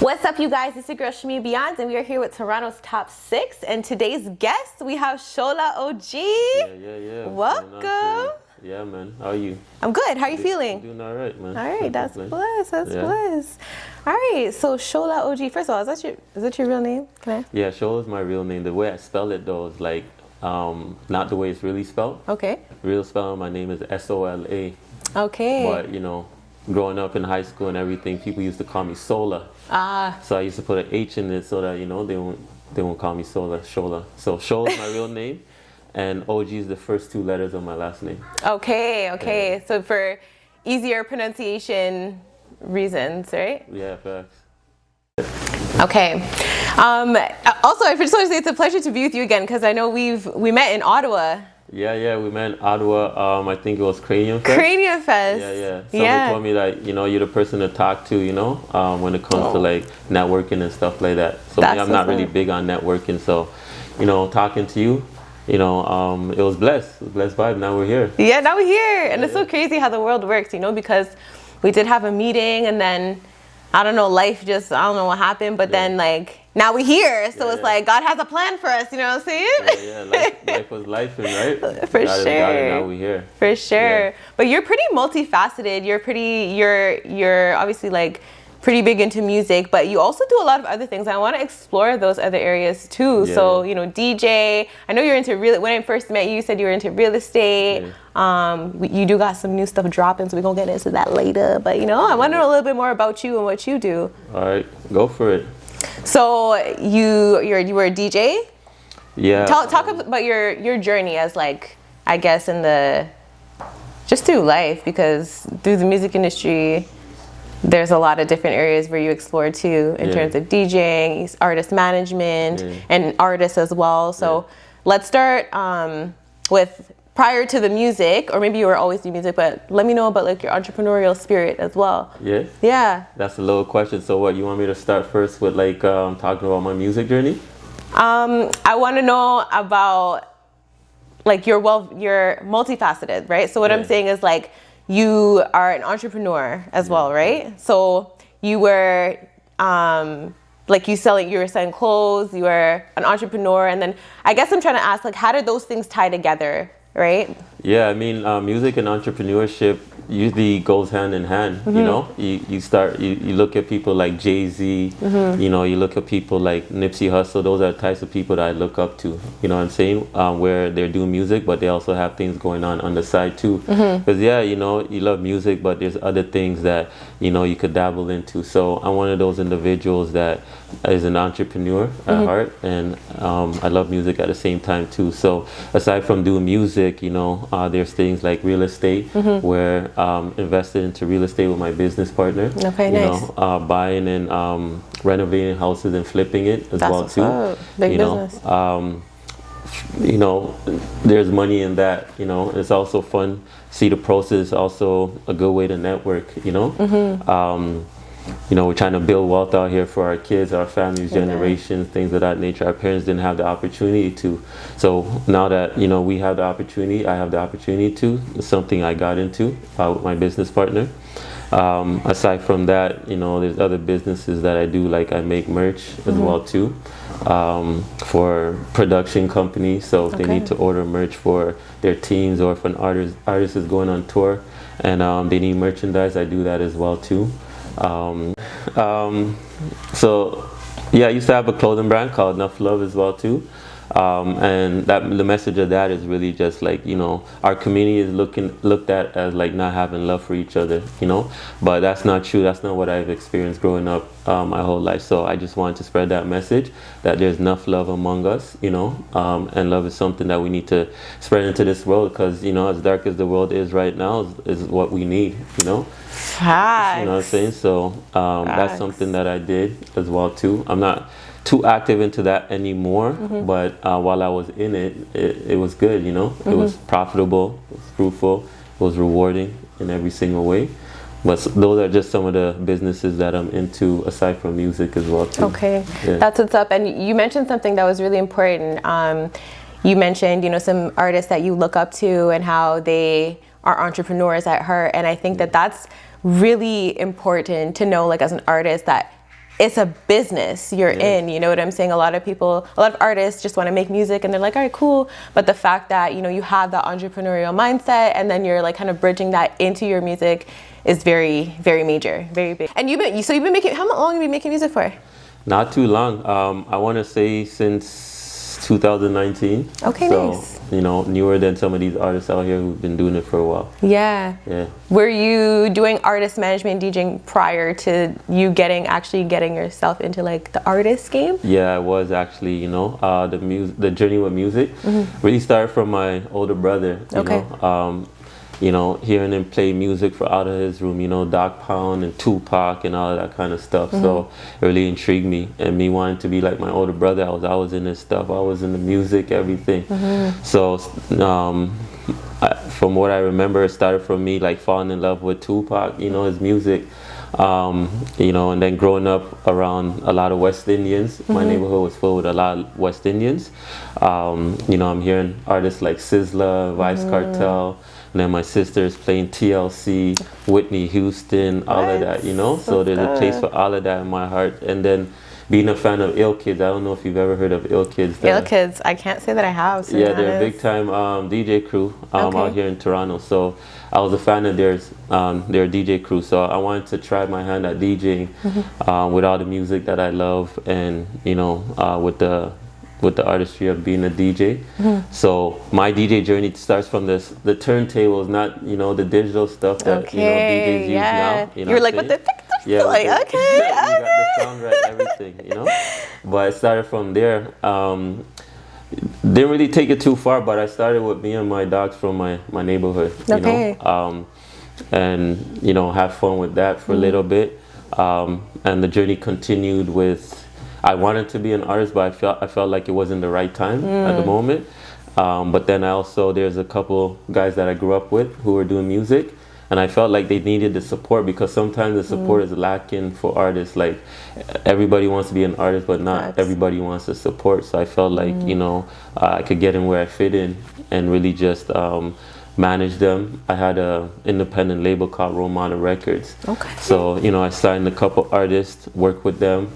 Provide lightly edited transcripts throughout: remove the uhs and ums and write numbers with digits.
What's up, you guys? It's your girl Shmi Beyond, and we are here with Toronto's Top 6. And today's guest, we have Shola OG. Yeah. Welcome. Yeah, man. How are you? I'm good. How are you feeling? I'm doing all right, man. All right, that's bliss. Bliss. All right, so Shola OG. First of all, is that your real name? Yeah, Shola is my real name. The way I spell it though is like not the way it's really spelled. Okay. Real spelling, my name is Sola. Okay. But growing up in high school and everything, people used to call me Sola. So I used to put an H in it so that they won't call me Shola. So Shola is my real name, and OG is the first two letters of my last name. Okay. Yeah. So for easier pronunciation reasons, right? Yeah, facts. Okay. Also, I just want to say it's a pleasure to be with you again, because I know we met in Ottawa. Yeah, we met in Ottawa. I think it was Cranium Fest. Yeah. Somebody told me that you're the person to talk to, when it comes to like networking and stuff like that. So I'm not really big on networking. So, talking to you, it was blessed. It was blessed vibe. Now we're here. Yeah, now we're here, and it's so crazy how the world works, because we did have a meeting, and then I don't know, life just, I don't know what happened, but then like now we're here, so it's like God has a plan for us, you know what I'm saying? Yeah, life was life, right? For God sure. Got it, now we're here. For sure. Yeah. But you're pretty multifaceted. You're obviously like pretty big into music, but you also do a lot of other things. I want to explore those other areas too. Yeah. So, DJ, I know you're into when I first met you, you said you were into real estate. Yeah. You do got some new stuff dropping, so we're going to get into that later. But, I want to know a little bit more about you and what you do. All right, go for it. So you were a DJ? Yeah. Talk about your journey as like, I guess just through life, because through the music industry, there's a lot of different areas where you explore too in terms of DJing, artist management, and artists as well. So let's start with prior to the music, or maybe you were always doing music, but let me know about like your entrepreneurial spirit as well. Yeah? Yeah. That's a little question. So what, you want me to start first with like talking about my music journey? I want to know about like you're multifaceted, right? So what I'm saying is like, you are an entrepreneur as well, right? So you were you were selling clothes, you were an entrepreneur, and then I guess I'm trying to ask, like, how did those things tie together, right? Yeah, I mean, music and entrepreneurship usually goes hand in hand. You look at people like Jay-Z, you look at people like Nipsey Hussle. Those are the types of people that I look up to, you know what I'm saying, where they're doing music, but they also have things going on the side too, because you love music, but there's other things that you could dabble into. So I'm one of those individuals that is an entrepreneur at heart, and I love music at the same time too. So aside from doing music, there's things like real estate, where invested into real estate with my business partner. Okay, nice. Buying and renovating houses and flipping it as well too. Big business. There's money in that. It's also fun. See the process. Also a good way to network. We're trying to build wealth out here for our kids, our families, generations, things of that nature. Our parents didn't have the opportunity to. So now that, we have the opportunity, I have the opportunity to. It's something I got into with my business partner. Aside from that, there's other businesses that I do, like I make merch as well too, for production companies. So if they need to order merch for their teams, or if an artist is going on tour and they need merchandise, I do that as well too. I used to have a clothing brand called Enough Love as well too, and the message of that is really just like, our community is looked at as like not having love for each other, but that's not true. That's not what I've experienced growing up my whole life. So I just wanted to spread that message that there's enough love among us, and love is something that we need to spread into this world, because as dark as the world is right now is what we need. Facts. You know what I'm saying? So that's something that I did as well too. I'm not too active into that anymore, but while I was in it was good. It was profitable, it was fruitful, it was rewarding in every single way. But those are just some of the businesses that I'm into aside from music as well too. Okay, that's what's up. And you mentioned something that was really important. You mentioned, some artists that you look up to and how they are entrepreneurs at heart. And I think that that's really important to know, like as an artist, that it's a business you're in, you know what I'm saying? A lot of artists just want to make music and they're like, all right, cool. But the fact that, you know, you have that entrepreneurial mindset and then you're like kind of bridging that into your music is very, very major, very big. And you've been making, how long have you been making music for? Not too long. I want to say since 2019. Okay, so, nice. You know, newer than some of these artists out here who've been doing it for a while. Yeah. Yeah. Were you doing artist management, DJing prior to you actually getting yourself into like the artist game? Yeah, I was actually, you know, the journey with music really started from my older brother, you know, hearing him play music for out of his room, you know, Dog Pound and Tupac and all of that kind of stuff. So it really intrigued me, and me wanting to be like my older brother. I was always in this stuff. I was in the music, everything. So from what I remember, it started from me like falling in love with Tupac, you know, his music. You know, and then growing up around a lot of West Indians, my neighborhood was filled with a lot of West Indians. You know, I'm hearing artists like Sizzla, Vice Cartel. And then my sister's playing TLC, Whitney Houston, all of that, you know? So there's a place for all of that in my heart. And then being a fan of Ill Kids, I don't know if you've ever heard of Ill Kids. Ill Kids, I can't say that I have. Yeah, they're a big time DJ crew out here in Toronto. So I was a fan of theirs, their DJ crew. So I wanted to try my hand at DJing with all the music that I love, and, you know, with the artistry of being a DJ. So my DJ journey starts from the turntables, not, you know, the digital stuff that, you know, DJs use now. You know, you're like, what the yeah, like, you got the sound right, everything, you know. But it started from there. Didn't really take it too far, but I started with me and my dogs from my neighborhood, you know, and, you know, have fun with that for a little bit. And the journey continued with, I wanted to be an artist, but I felt like it wasn't the right time at the moment. But then there's a couple guys that I grew up with who were doing music, and I felt like they needed the support, because sometimes the support is lacking for artists. Like, everybody wants to be an artist, but not everybody wants the support. So I felt like, you know, I could get in where I fit in and really just manage them. I had a independent label called Role Model Records. So, you know, I signed a couple artists, worked with them.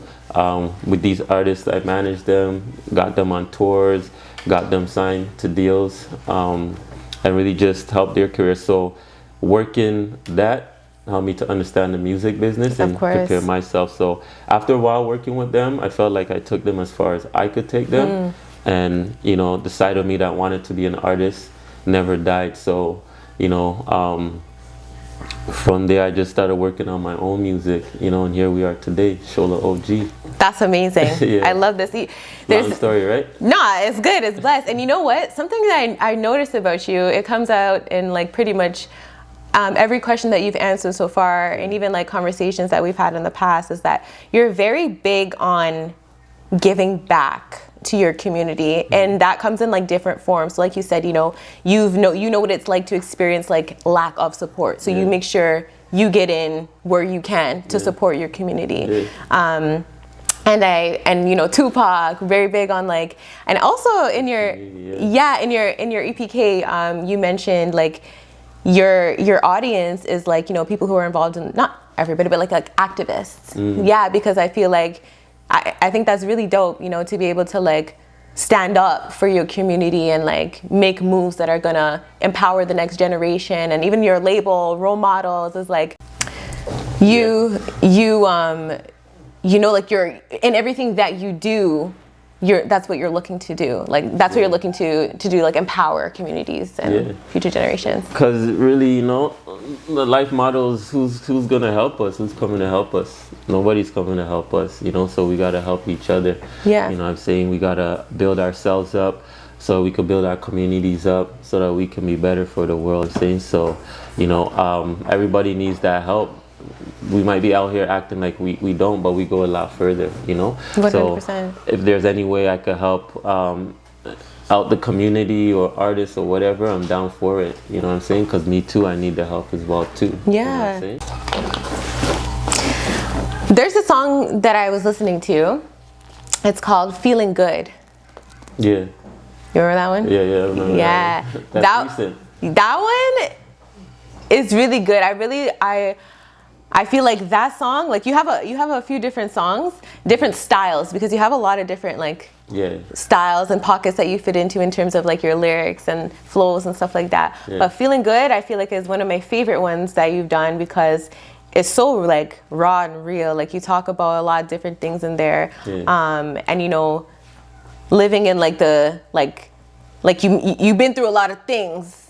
With these artists, I managed them, got them on tours, got them signed to deals, and really just helped their career. So working that helped me to understand the music business and prepare myself. So after a while working with them, I felt like I took them as far as I could take them. And, you know, the side of me that wanted to be an artist never died. So, you know, from there I just started working on my own music, you know, and here we are today, Shola OG. That's amazing. I love this. Long story, right? Nah, it's good, it's blessed. And you know what? Something that I noticed about you, it comes out in like pretty much every question that you've answered so far, and even like conversations that we've had in the past, is that you're very big on giving back to your community, and that comes in like different forms. So like you said, you know, you know what it's like to experience like lack of support, so you make sure you get in where you can to support your community. And you know, Tupac, very big on like, and also in your in your EPK, you mentioned like your audience is like, you know, people who are involved in, not everybody, but like activists. Yeah, because I feel like I think that's really dope, you know, to be able to like stand up for your community and like make moves that are gonna empower the next generation. And even your label, Role Models, is like you know, like you're in everything that you do, that's what you're looking to do. Like that's what you're looking to do, like empower communities and future generations. Because really, you know, the life models, who's gonna help us? Who's coming to help us? Nobody's coming to help us, you know, so we gotta help each other. Yeah. You know what I'm saying? We gotta build ourselves up so we can build our communities up so that we can be better for the world. Saying so, you know, everybody needs that help. We might be out here acting like we don't, but we go a lot further, you know. 100%. So if there's any way I could help out the community or artists or whatever, I'm down for it. You know what I'm saying? Because me too, I need the help as well too. Yeah. You know what I'm saying? There's a song that I was listening to. It's called "Feeling Good." Yeah. You remember that one? Yeah, I remember that one. That's recent. That one is really good. I I feel like that song, like you have a few different songs, different styles, because you have a lot of different like styles and pockets that you fit into in terms of like your lyrics and flows and stuff like that. But Feeling Good, I feel like is one of my favorite ones that you've done, because it's so like raw and real. Like you talk about a lot of different things in there, and you know, living in like the like you've been through a lot of things.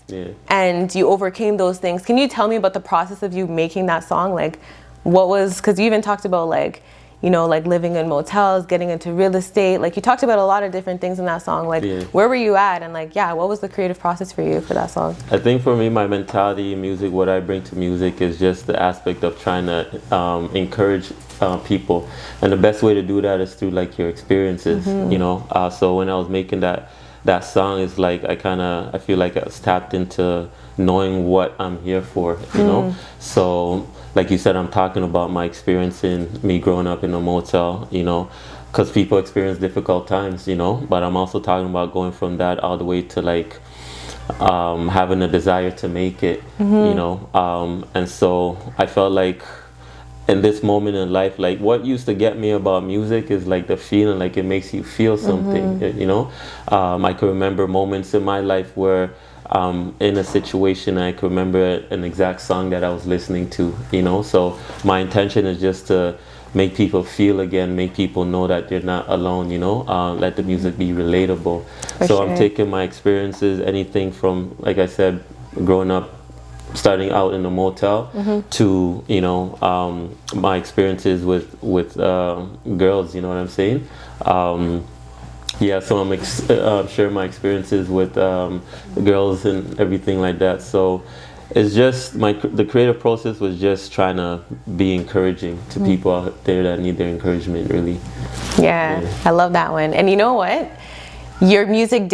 And you overcame those things. Can you tell me about the process of you making that song? Like, what was, because you even talked about like, you know, like living in motels, getting into real estate. Like you talked about a lot of different things in that song. Like, where were you at? And like, what was the creative process for you for that song? I think for me, my mentality in music, what I bring to music is just the aspect of trying to encourage people. And the best way to do that is through like your experiences, you know. So when I was making that song, is like I feel like I was tapped into knowing what I'm here for, you know. So like you said, I'm talking about my experience in me growing up in a motel, you know, because people experience difficult times, you know. But I'm also talking about going from that all the way to like having a desire to make it, you know. And so I felt like in this moment in life, like what used to get me about music is like the feeling, like it makes you feel something, you know. I can remember moments in my life where in a situation, I can remember an exact song that I was listening to, you know. So my intention is just to make people feel again, make people know that they're not alone, you know. Let the music be relatable. I'm taking my experiences, anything from, like I said, growing up, starting out in a motel, to, you know, my experiences with girls, you know what I'm saying? So I'm sharing my experiences with girls and everything like that. So it's just the creative process was just trying to be encouraging to people out there that need their encouragement, really. I love that one. And you know what? Your music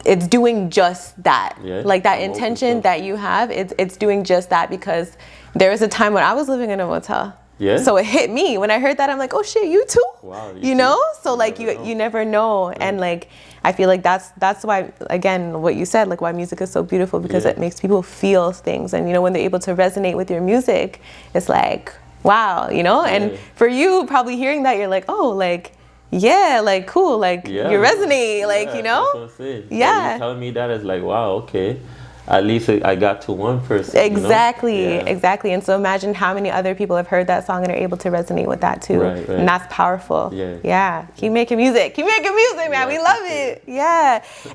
it's doing just that. Like that intention that you have, it's doing just that, because there was a time when I was living in a motel. So it hit me when I heard that. I'm like, oh shit, you too? Wow, you know? So like you never know. And like I feel like that's why, again, what you said, like why music is so beautiful, because it makes people feel things. And you know, when they're able to resonate with your music, it's like, wow, you know? And for you, probably hearing that, you're like, oh, like, like cool, like you resonate, like, you know? That's what I'm saying. You telling me that is like, wow, okay. At least I got to one person. Exactly, you know? Exactly. And so imagine how many other people have heard that song and are able to resonate with that too. Right. And that's powerful. Keep making music. Keep making music, man. We love it.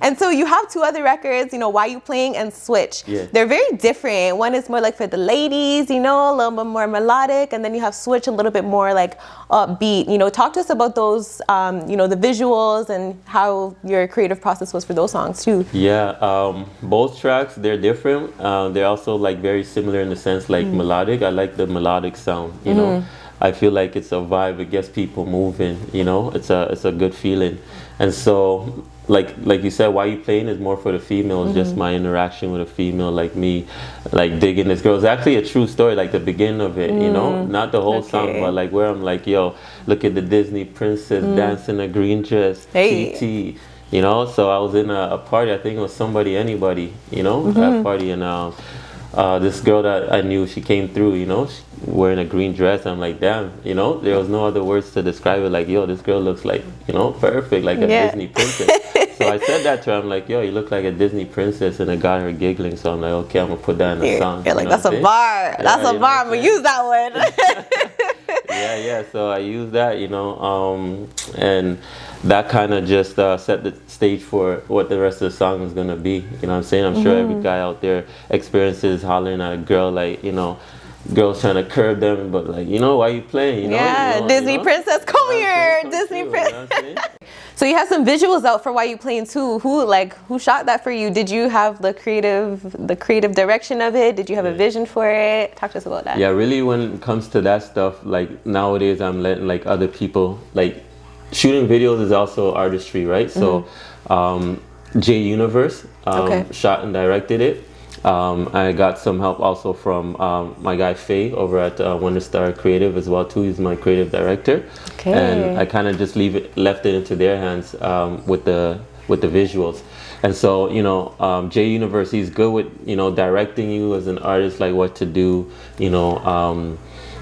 And so you have two other records, you know, Why You Playing and Switch. They're very different. One is more like for the ladies, you know, a little bit more melodic. And then you have Switch, a little bit more like upbeat. You know, talk to us about those, you know, the visuals and how your creative process was for those songs too. Both tracks, they're different. They're also like very similar in the sense like melodic. I like the melodic sound, you know. I feel like it's a vibe. It gets people moving, you know. It's a good feeling. And so like you said, Why You Playing is more for the females, just my interaction with a female, like me like digging this girl. It's actually a true story, like the beginning of it, you know, not the whole song, but like where I'm like, yo, look at the Disney princess dancing a green dress, TT. You know, so I was in a party, I think it was Anybody, you know, that party, and this girl that I knew, she came through, you know, wearing a green dress. I'm like, damn, you know, there was no other words to describe it. Like, yo, this girl looks like, you know, perfect, like a Disney princess. So I said that to her. I'm like, yo, you look like a Disney princess, and it got her giggling. So I'm like, okay, I'm gonna put that in the song. You're like, that's a bar. That's a bar. I'm gonna use that one. So I used that, you know, and that kind of just set the stage for what the rest of the song is gonna be. You know what I'm saying? I'm sure every guy out there experiences hollering at a girl, like, you know, girls trying to curb them, but like, you know, why you playing? You know, Disney princess, come here, Disney princess. So you have some visuals out for Why You Playing too. Who shot that for you? Did you have the creative direction of it? Did you have a vision for it? Talk to us about that. Yeah, really, when it comes to that stuff, like nowadays I'm letting like other people, like shooting videos is also artistry, right? So J Universe shot and directed it. I got some help also from my guy Faye over at Wonder Star Creative as well too. He's my creative director, and I kind of just left it into their hands with the visuals. And so, you know, Jay Universe, he's good with, you know, directing you as an artist, like what to do, you know,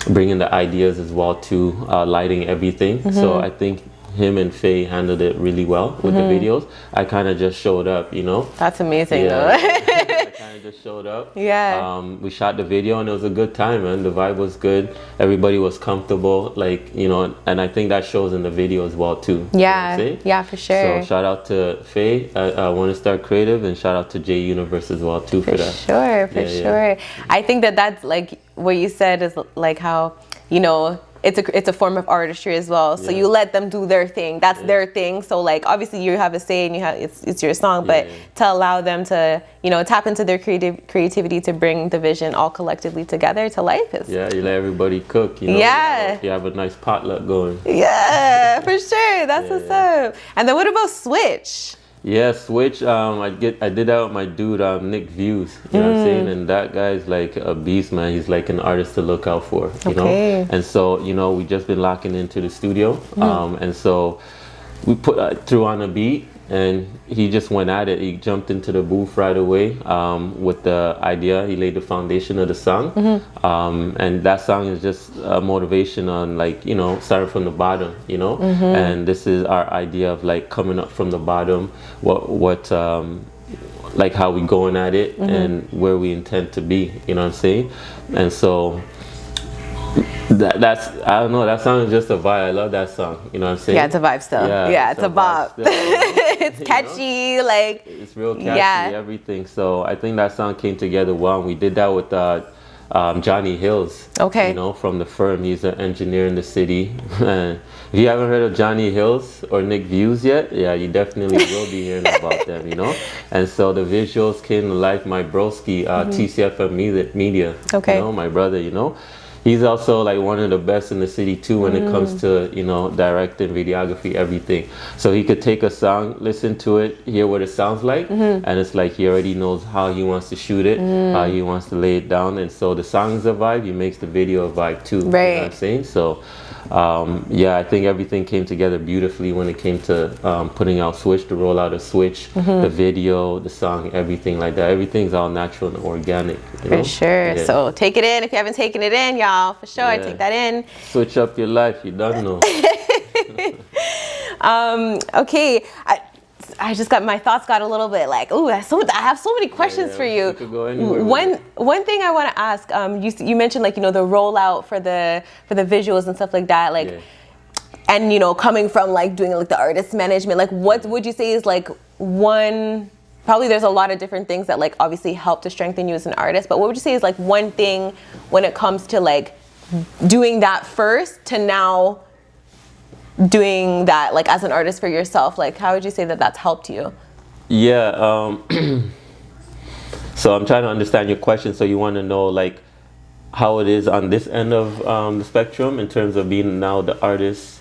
bringing the ideas as well too, lighting everything. So I think him and Faye handled it really well with the videos. I kind of just showed up, you know. That's amazing, though. I kind of just showed up. Yeah. We shot the video and it was a good time, man. The vibe was good. Everybody was comfortable, like, you know, and I think that shows in the video as well too. Yeah. You know Yeah, for sure. So shout out to Faye, Want to Start Creative, and shout out to J Universe as well too for that. For sure. I think that that's like what you said is like how, you know, it's a form of artistry as well. So you let them do their thing. That's their thing. So like obviously you have a say and you have it's your song, but to allow them to, you know, tap into their creativity to bring the vision all collectively together to life is. Yeah, you let everybody cook, you know. Yeah. You have a nice potluck going. Yeah, for sure. That's what's up. And then what about Switch? Yeah, Switch. I did that with my dude, Nick Views. You know what I'm saying? And that guy's like a beast, man. He's like an artist to look out for. You know. And so, you know, we just been locking into the studio, and so we threw on a beat, and he just went at it. He jumped into the booth right away with the idea. He laid the foundation of the song, and that song is just a motivation on, like, you know, starting from the bottom, you know. And this is our idea of like coming up from the bottom, what like how we going at it and where we intend to be, you know what I'm saying? And so that's I don't know, that song is just a vibe. I love that song, you know what I'm saying? Yeah, it's a vibe still. Yeah, it's a bop. It's catchy, know? Like it's real catchy, everything. So I think that song came together well, and we did that with Johnny Hills. Okay. You know, from the firm. He's an engineer in the city. And if you haven't heard of Johnny Hills or Nick Views yet, yeah, you definitely will be hearing about them, you know. And so the visuals came to life. My broski, TCFM Media. Okay. You know, my brother, you know. He's also like one of the best in the city too when it comes to, you know, directing, videography, everything. So he could take a song, listen to it, hear what it sounds like, and it's like he already knows how he wants to shoot it, how he wants to lay it down. And so the song's a vibe, he makes the video a vibe too. Right. You know what I'm saying? So yeah, I think everything came together beautifully when it came to putting out Switch, the rollout of Switch, the video, the song, everything like that. Everything's all natural and organic. You know? For sure. Yeah. So take it in if you haven't taken it in, y'all. For sure, take that in. Switch up your life. You don't know. Okay. I just got, my thoughts got a little bit like, ooh, I have so many questions for you. Could go anywhere one thing I want to ask, you mentioned, like, you know, the rollout for the visuals and stuff like that, like, and, you know, coming from like doing like the artist management, like what would you say is like one, probably there's a lot of different things that like obviously help to strengthen you as an artist, but what would you say is like one thing when it comes to like doing that first to now doing that like as an artist for yourself? Like how would you say that that's helped you? Yeah, so I'm trying to understand your question. So you want to know like how it is on this end of the spectrum in terms of being now the artist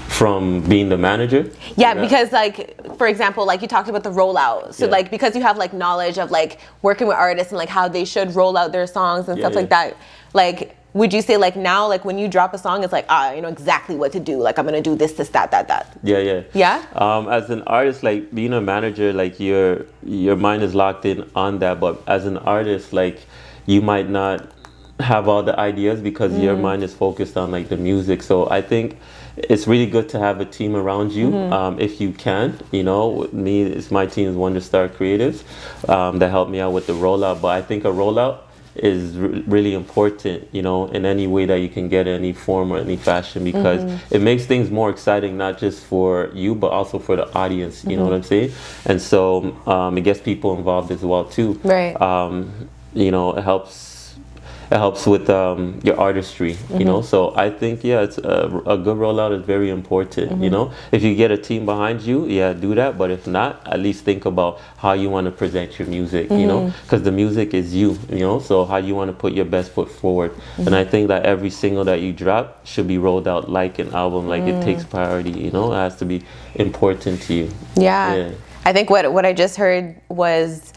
from being the manager? Yeah, because like, for example, like you talked about the rollout. So like, because you have like knowledge of like working with artists and like how they should roll out their songs and stuff like that, like, would you say like now, like when you drop a song, it's like, you know exactly what to do. Like I'm gonna do this, that. Yeah. As an artist, like being a manager, like your mind is locked in on that. But as an artist, like you might not have all the ideas because your mind is focused on like the music. So I think it's really good to have a team around you, if you can. You know, with me, it's my team is Wonder Star Creatives that help me out with the rollout. But I think a rollout is really important, you know, in any way that you can get, any form or any fashion, because it makes things more exciting, not just for you, but also for the audience, you know what I'm saying? And so it gets people involved as well too. Right. You know, it helps with your artistry, you know. So I think it's a good rollout is very important, you know. If you get a team behind you, do that. But if not, at least think about how you want to present your music, you know, because the music is you know. So how you want to put your best foot forward. And I think that every single that you drop should be rolled out like an album, like it takes priority, you know. It has to be important to you. Yeah. I think what I just heard was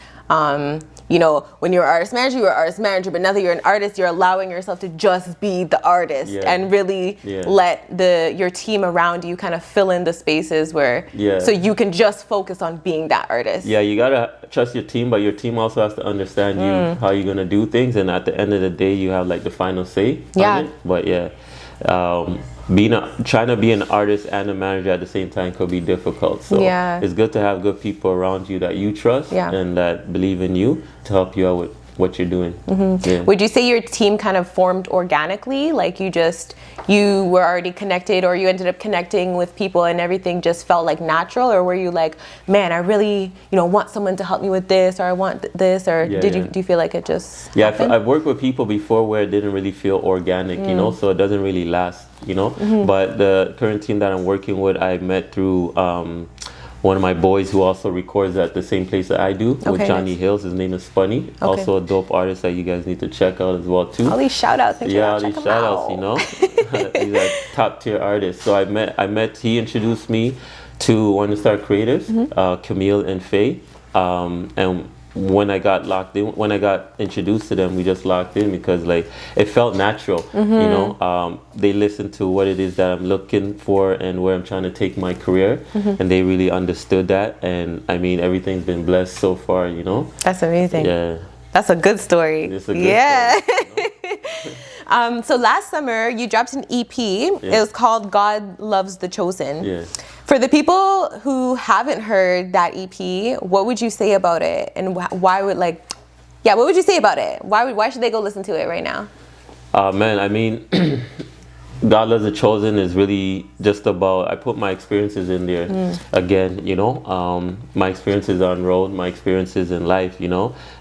you know, when you're an artist manager, you're an artist manager, but now that you're an artist, you're allowing yourself to just be the artist and really let your team around you kind of fill in the spaces where, so you can just focus on being that artist. Yeah, you gotta trust your team, but your team also has to understand you, how you're gonna do things, and at the end of the day, you have like the final say on it. But trying to be an artist and a manager at the same time could be difficult. So it's good to have good people around you that you trust and that believe in you to help you out with what you're doing. Would you say your team kind of formed organically? Like you were already connected, or you ended up connecting with people and everything just felt like natural? Or were you like, man, I really, want someone to help me with this, or I want this, or do you feel like it just happened? I've worked with people before where it didn't really feel organic, so it doesn't really last, But the current team that I'm working with, I met through one of my boys who also records at the same place that I do with Johnny Hills. His name is Spunny. Also a dope artist that you guys need to check out as well too. All these shout outs. All these shout outs, He's a top tier artist. So he introduced me to One Star Creatives, Camille and Faye. And when I got introduced to them, we just locked in because it felt natural. They listened to what it is that I'm looking for and where I'm trying to take my career, and they really understood that. And I mean, everything's been blessed so far. That's amazing. Yeah, that's a good story. It's a good story. So last summer you dropped an EP. It was called God Loves the Chosen. For the people who haven't heard that EP, what would you say about it? And why would what would you say about it? Why should they go listen to it right now? Man, I mean, God Loves the Chosen is really just about, I put my experiences in there again, my experiences on road, my experiences in life,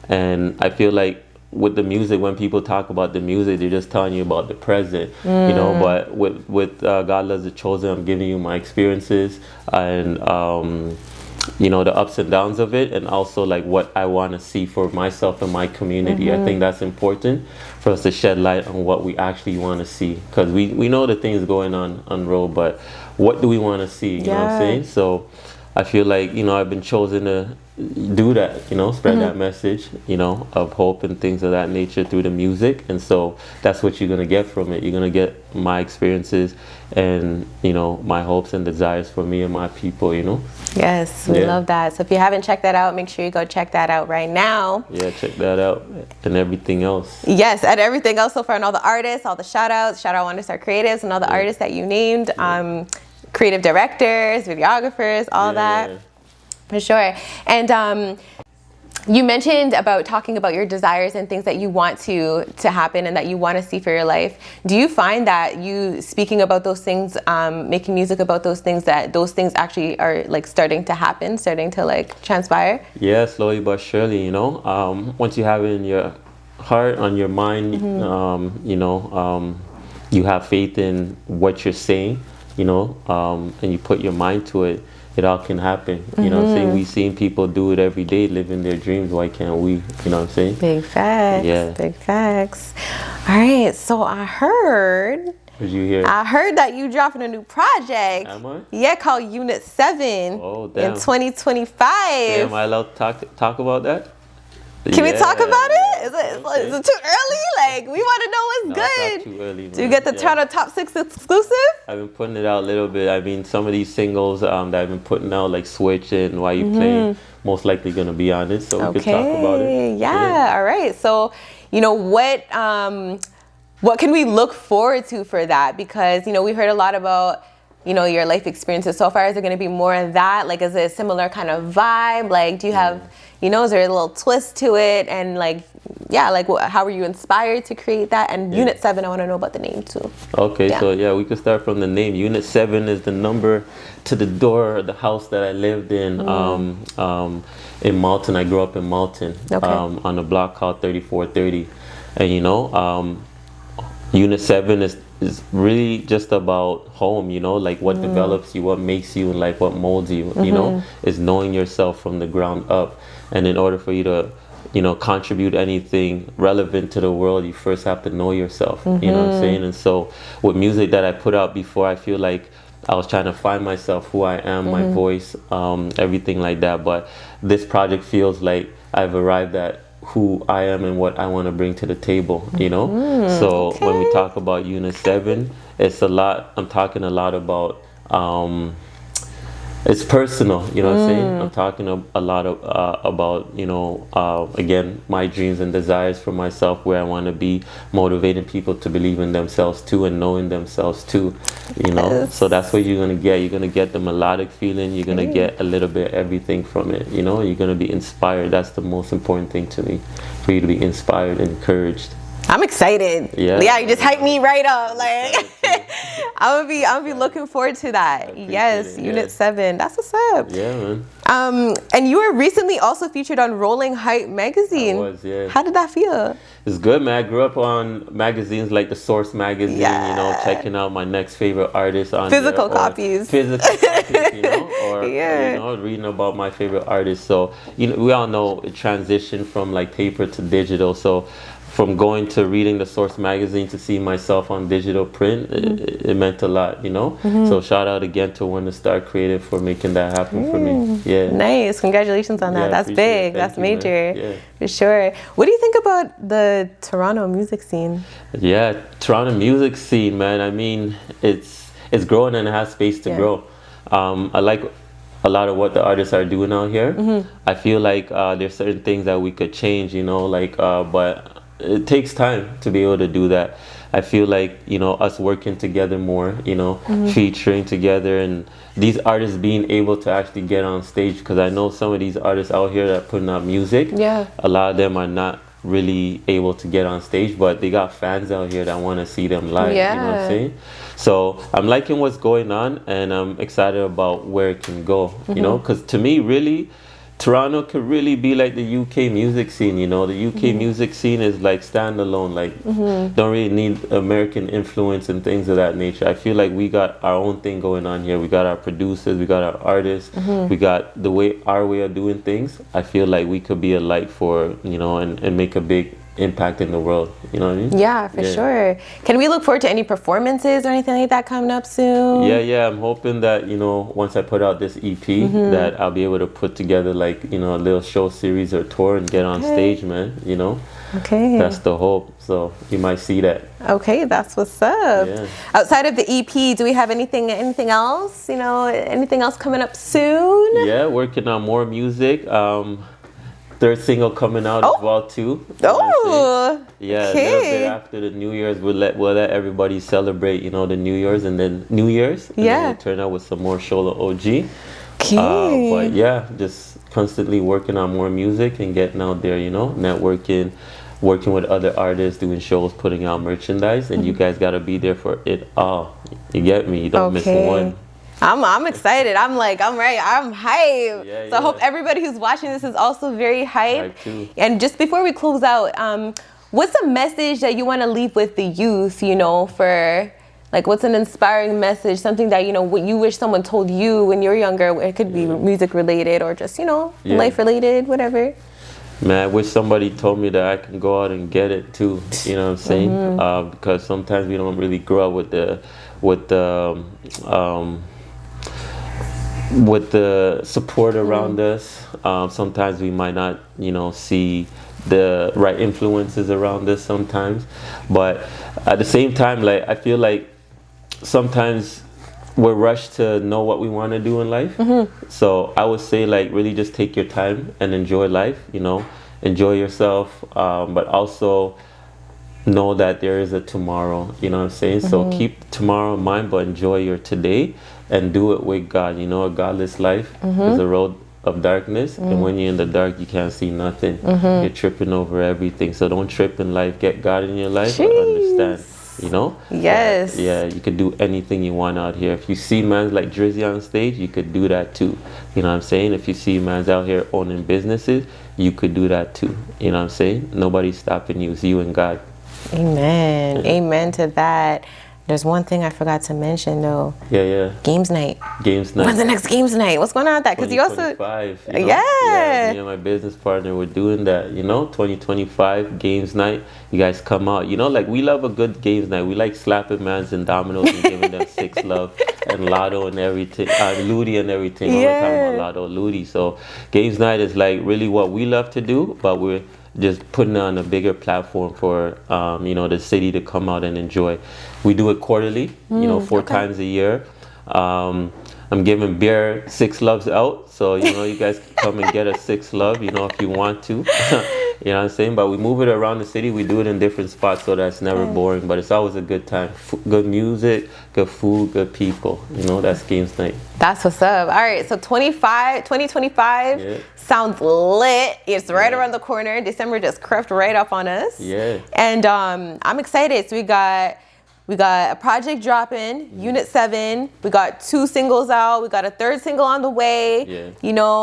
and I feel like with the music, when people talk about the music, they're just telling you about the present, but with God Loves the Chosen, I'm giving you my experiences and the ups and downs of it, and also what I want to see for myself and my community. I think that's important for us to shed light on what we actually want to see, because we know the things going on road, but what do we want to see? You know what I'm saying? So I feel like I've been chosen to do that, spread that message, of hope and things of that nature through the music. And so that's what you're going to get from it. You're going to get my experiences and, my hopes and desires for me and my people, Yes, we love that. So if you haven't checked that out, make sure you go check that out right now. Yeah, check that out and everything else. Yes, and everything else so far, and all the artists, all the shout outs, shout out One Star Creatives and all the artists that you named, creative directors, videographers, all that. For sure. And you mentioned about talking about your desires and things that you want to happen and that you want to see for your life. Do you find that you speaking about those things, making music about those things, that those things actually are starting to happen, starting to transpire? Yeah, slowly but surely, once you have it in your heart, on your mind, you have faith in what you're saying, and you put your mind to it, it all can happen. You know what I'm saying? We've seen people do it every day, living their dreams. Why can't we? You know what I'm saying? Big facts. Yeah. Big facts. All right. So I heard. What did you hear? I heard that you dropping a new project. Am I? Yeah, called Unit 7. Oh, damn. In 2025. Am I allowed to talk about that? Can we talk about it? Is it too early? We want to know what's good. It's not too early, man. Do you get the Toronto Top 6 exclusive? I've been putting it out a little bit. I mean, some of these singles that I've been putting out, like Switch and Why You Play, most likely going to be on it. So we could talk about it. Yeah. All right. So, what can we look forward to for that? Because, we heard a lot about, your life experiences so far. Is there going to be more of that? Is it a similar kind of vibe? Do you have, is there a little twist to it? And how were you inspired to create that? And Unit 7, I want to know about the name too. Okay, so we could start from the name. Unit 7 is the number to the door of the house that I lived in Malton. I grew up in Malton, on a block called 3430. And Unit 7 is really just about home, what develops you, what makes you, and what molds you, is knowing yourself from the ground up. And in order for you to, contribute anything relevant to the world, you first have to know yourself, you know what I'm saying? And so with music that I put out before, I feel like I was trying to find myself, who I am, my voice, everything like that. But this project feels like I've arrived at who I am and what I want to bring to the table, you know? So when we talk about Unit 7, it's a lot, I'm talking a lot about, it's personal, you know what I'm saying? I'm talking a lot about, you know, again, my dreams and desires for myself, where I want to be, motivating people to believe in themselves too and knowing themselves too, you know? So that's what you're going to get. You're going to get the melodic feeling. You're going to get a little bit of everything from it, you know? You're going to be inspired. That's the most important thing to me, for you to be inspired and encouraged. I'm excited. Yeah, you just hyped me right up. Like, I'll be looking forward to that. Yes, Unit 7. That's what's up. Yeah, man. And you were recently also featured on Rolling Hype magazine. I was, yeah. How did that feel? It's good, man. I grew up on magazines like the Source magazine, you know, checking out my next favorite artist on physical there, copies. Physical copies, you know, or you know, reading about my favorite artists. So, you know, we all know it transitioned from like paper to digital. So from going to reading the Source magazine to see myself on digital print, it meant a lot, you know? So shout out again to One to Star Creative for making that happen for me. Yeah. Nice. Congratulations on that. Yeah, That's big. That's major. Yeah. For sure. What do you think about the Toronto music scene? Yeah, Toronto music scene, man. I mean, it's growing and it has space to grow. I like a lot of what the artists are doing out here. I feel like there's certain things that we could change, you know, like, but it takes time to be able to do that. I feel like, you know, us working together more, you know, featuring together, and these artists being able to actually get on stage, because I know some of these artists out here that are putting out music, a lot of them are not really able to get on stage, but they got fans out here that want to see them live, you know what I'm saying? So I'm liking what's going on, and I'm excited about where it can go, you know, because to me, really, Toronto could really be like the UK music scene, you know. The UK music scene is like standalone, like don't really need American influence and things of that nature. I feel like we got our own thing going on here. We got our producers, we got our artists, we got our way of doing things. I feel like we could be a light for, you know, and make a big impact in the world, you know what I mean? Yeah, for sure. Can we look forward to any performances or anything like that coming up soon? Yeah, I'm hoping that, you know, once I put out this EP, that I'll be able to put together like, you know, a little show series or tour and get on stage, man, you know? That's the hope. So you might see that. Okay, that's what's up. Outside of the EP, do we have anything else, you know, anything else coming up soon? Yeah, working on more music. Third single coming out as well too. Yeah, a little bit after the New Year's, we'll let everybody celebrate, you know, the New Year's, and then then we'll turn out with some more Shola OG. But yeah, just constantly working on more music and getting out there, you know, networking, working with other artists, doing shows, putting out merchandise, and you guys gotta be there for it all. You get me? You don't miss one. I'm excited. I'm ready. I'm hyped. So I hope everybody who's watching this is also very hyped. And just before we close out, what's a message that you want to leave with the youth, you know, for like, what's an inspiring message, something that, you know, what you wish someone told you when you're younger? It could be music related or just, you know, life related, whatever. Man, I wish somebody told me that I can go out and get it too, you know what I'm saying? Because sometimes we don't really grow up with the support around us. Sometimes we might not, you know, see the right influences around us sometimes, but at the same time, like, I feel like sometimes we're rushed to know what we want to do in life. So I would say, like, really just take your time and enjoy life, you know, enjoy yourself, but also know that there is a tomorrow, you know what I'm saying? So keep tomorrow in mind, but enjoy your today and do it with God. You know, a godless life is a road of darkness, and when you're in the dark, you can't see nothing. You're tripping over everything. So don't trip in life. Get God in your life, and understand, you know? Yeah, you could do anything you want out here. If you see mans like Drizzy on stage, you could do that too. You know what I'm saying? If you see mans out here owning businesses, you could do that too. You know what I'm saying? Nobody's stopping you. It's you and God. Amen. Amen to that. There's one thing I forgot to mention though. Games night. When's the next games night? What's going on with that? Because you also... 2025. You know? Yeah, me and my business partner were doing that, you know, 2025 games night. You guys come out, you know, like, we love a good games night. We like slapping mans and dominoes and giving them 6 love. and Lotto and everything, Ludi and everything. I'm not talking about Lotto, Ludi. So games night is like really what we love to do, but we're just putting it on a bigger platform for the city to come out and enjoy. We do it quarterly, 4 times a year. I'm giving beer 6 loves out, so you guys can come and get a 6 love, if you want to. You know what I'm saying? But we move it around the city. We do it in different spots, so that's never boring. But it's always a good time. Good music, good food, good people. That's games night. That's what's up. All right, so 2025 sounds lit. It's right around the corner. December just crept right up on us. Yeah. And I'm excited. So we got a project dropping, Unit 7. We got 2 singles out. We got a 3rd single on the way. Yeah.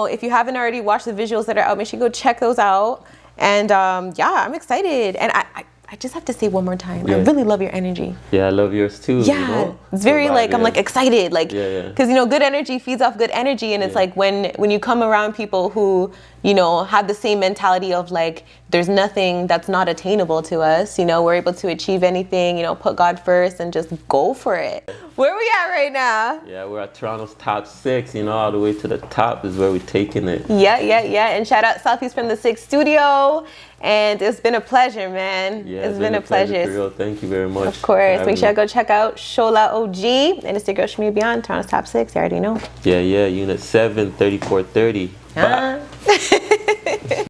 If you haven't already watched the visuals that are out, make sure you go check those out. And I'm excited. And I just have to say one more time, I really love your energy. Yeah, I love yours too. Yeah, it's very I'm excited, because good energy feeds off good energy, and it's like when you come around people who have the same mentality of there's nothing that's not attainable to us. We're able to achieve anything. Put God first and just go for it. Where are we at right now? Yeah, we're at Toronto's top 6. All the way to the top is where we're taking it. Yeah. And shout out Selfies from the 6 studio. And it's been a pleasure, man. Yeah, it's been a pleasure. For real. Thank you very much. Of course. Make sure you go check out Shola OG. And it's the girl Shmi Beyond, Toronto's top 6. You already know. Yeah. Unit 7, 3430.